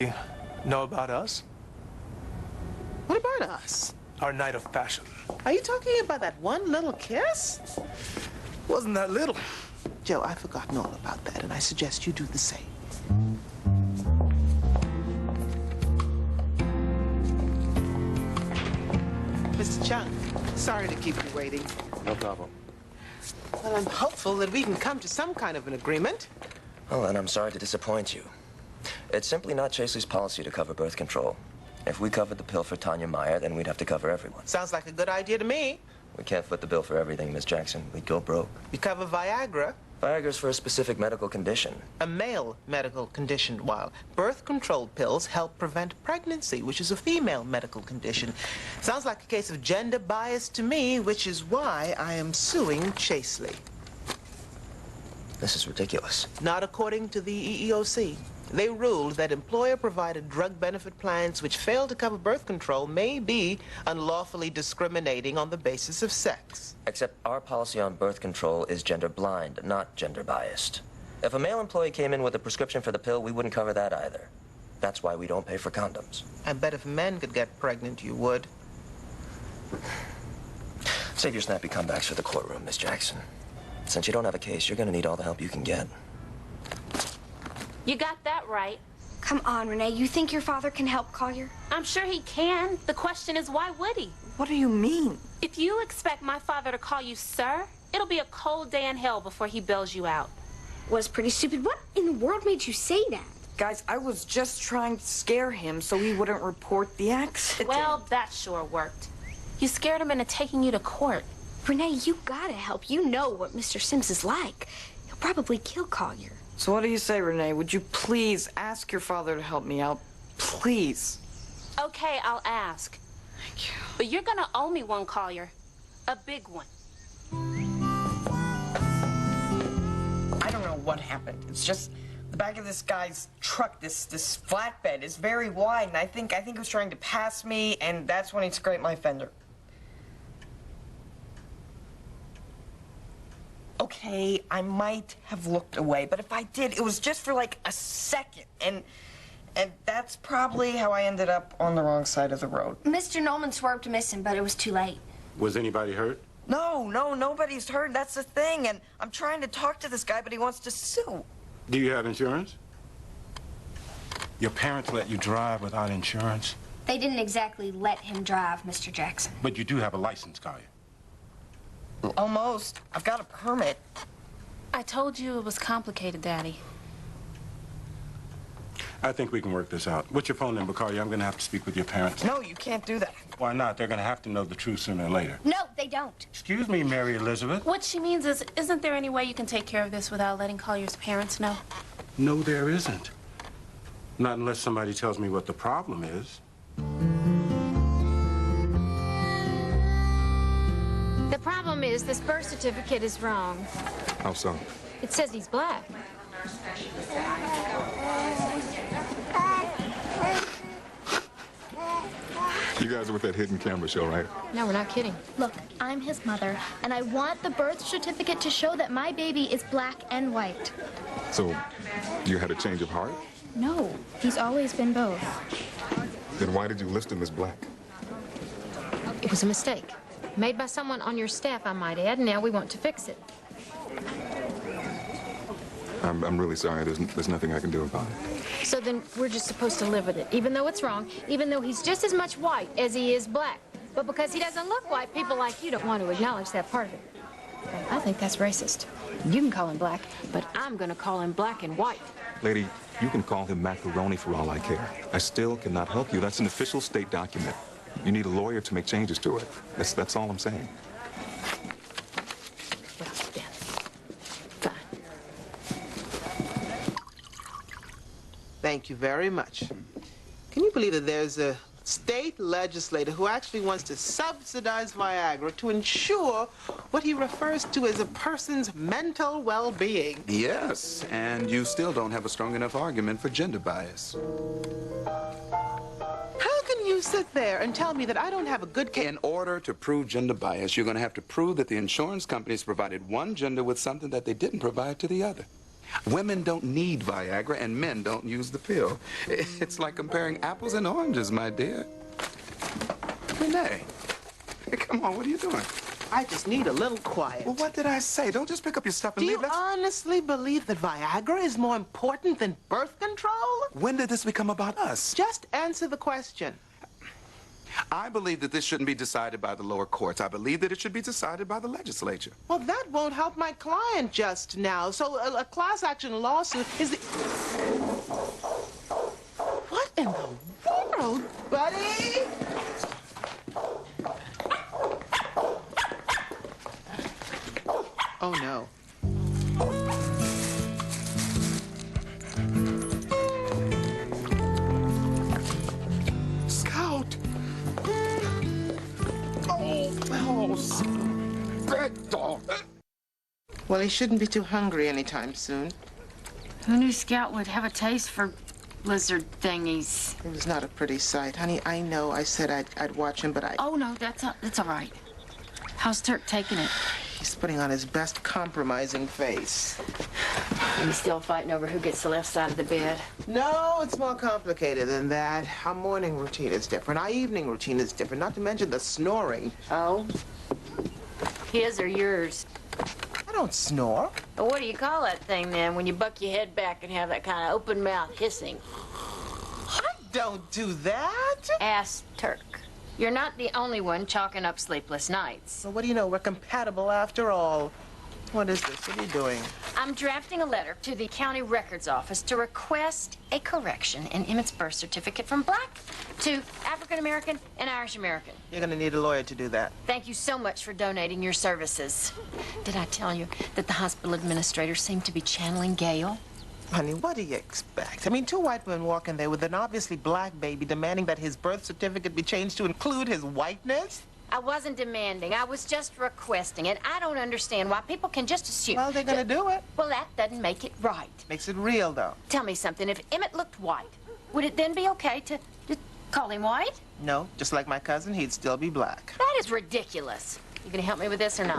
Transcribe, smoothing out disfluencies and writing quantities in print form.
You know about us? What about us? Our night of fashion. Are you talking about that one little kiss? Wasn't that little? Joe, I've forgotten all about that, and I suggest you do the same. Mr. Chung, sorry to keep you waiting. No problem. Well, I'm hopeful that we can come to some kind of an agreement. Oh, and I'm sorry to disappoint you. It's simply not Chaseley's policy to cover birth control. If we covered the pill for Tanya Meyer, then we'd have to cover everyone. Sounds like a good idea to me. We can't foot the bill for everything, Miss Jackson. We'd go broke. You cover Viagra. Viagra's for a specific medical condition. A male medical condition, while birth control pills help prevent pregnancy, which is a female medical condition. Sounds like a case of gender bias to me, which is why I am suing Chaseley. This is ridiculous. Not according to the EEOC. They ruled that employer-provided drug benefit plans which fail to cover birth control may be unlawfully discriminating on the basis of sex. Except our policy on birth control is gender blind, not gender biased. If a male employee came in with a prescription for the pill, we wouldn't cover that either. That's why we don't pay for condoms. I bet if men could get pregnant, you would. Save your snappy comebacks for the courtroom, Miss Jackson. Since you don't have a case, you're gonna need all the help you can get. You got that right. Come on, Rene. You think your father can help Collier? I'm sure he can. The question is, why would he? What do you mean? If you expect my father to call you sir, it'll be a cold day in hell before he bails you out. Was pretty stupid. What in the world made you say that? Guys, I was just trying to scare him so he wouldn't report the accident. Well, that sure worked. You scared him into taking you to court. Rene, you gotta help. You know what Mr. Sims is like. He'll probably kill Collier. So what do you say, Rene? Would you please ask your father to help me out? Please. Okay, I'll ask. Thank you. But you're gonna owe me one, Collier. A big one. I don't know what happened. It's just the back of this guy's truck, this flatbed is very wide, and I think he was trying to pass me, and that's when he scraped my fender. Okay, I might have looked away, but if I did, it was just for like a second, and that's probably how I ended up on the wrong side of the road. Mr. Nolan swerved to miss him, but it was too late. Was anybody hurt? No, nobody's hurt. That's the thing, and I'm trying to talk to this guy, but he wants to sue. Do you have insurance? Your parents let you drive without insurance? They didn't exactly let him drive, Mr. Jackson. But you do have a license, Collier. Almost. I've got a permit. I told you it was complicated, Daddy. I think we can work this out. What's your phone number, Collier? I'm going to have to speak with your parents. No, you can't do that. Why not? They're going to have to know the truth sooner or later. No, they don't. Excuse me, Mary Elizabeth. What she means is, isn't there any way you can take care of this without letting Collier's parents know? No, there isn't. Not unless somebody tells me what the problem is. The problem is this birth certificate is wrong. How so? It says he's black. You guys are with that hidden camera show, right? No, we're not kidding. Look, I'm his mother, and I want the birth certificate to show that my baby is black and white. So, you had a change of heart? No, he's always been both. Then why did you list him as black? It was a mistake. Made by someone on your staff, I might add, and now we want to fix it. I'm really sorry. There's nothing I can do about it. So then we're just supposed to live with it, even though it's wrong, even though he's just as much white as he is black. But because he doesn't look white, people like you don't want to acknowledge that part of it. And I think that's racist. You can call him black, but I'm going to call him black and white. Lady, you can call him Macaroni for all I care. I still cannot help you. That's an official state document. You need a lawyer to make changes to it. That's all I'm saying. Well, then, fine. Thank you very much. Can you believe that there's a state legislator who actually wants to subsidize Viagra to ensure what he refers to as a person's mental well-being? Yes, and you still don't have a strong enough argument for gender bias. How can you sit there and tell me that I don't have a good case? In order to prove gender bias, you're going to have to prove that the insurance companies provided one gender with something that they didn't provide to the other. Women don't need Viagra, and men don't use the pill. It's like comparing apples and oranges, my dear. Rene, come on, what are you doing? I just need a little quiet. Well, what did I say? Don't just pick up your stuff and Do leave. you honestly believe that Viagra is more important than birth control? When did this become about us? Just answer the question. I believe that this shouldn't be decided by the lower courts. I believe that it should be decided by the legislature. Well, that won't help my client just now. So a class action lawsuit is the... What in the world, buddy? Oh, no. Scout! Well, he shouldn't be too hungry anytime soon. Who knew Scout would have a taste for lizard thingies? It was not a pretty sight. Honey, I know I said I'd watch him, but I... Oh, no, that's all right. How's Turk taking it? He's putting on his best compromising face. Are you still fighting over who gets the left side of the bed? No, it's more complicated than that. Our morning routine is different. Our evening routine is different, not to mention the snoring. Oh? His or yours? I don't snore. Well, what do you call that thing, then, when you buck your head back and have that kind of open mouth hissing? I don't do that. Ask Turk. You're not the only one chalking up sleepless nights. Well, what do you know? We're compatible after all. What is this? What are you doing? I'm drafting a letter to the county records office to request a correction in Emmett's birth certificate from black to African American and Irish American. You're going to need a lawyer to do that. Thank you so much for donating your services. Did I tell you that the hospital administrator seemed to be channeling Gail? Honey, what do you expect? I mean, two white women walk in there with an obviously black baby demanding that his birth certificate be changed to include his whiteness? I wasn't demanding. I was just requesting it. I don't understand why people can just assume. Well, they're going to do it. Well, that doesn't make it right. Makes it real, though. Tell me something. If Emmett looked white, would it then be okay to call him white? No, just like my cousin, he'd still be black. That is ridiculous. You gonna help me with this or not?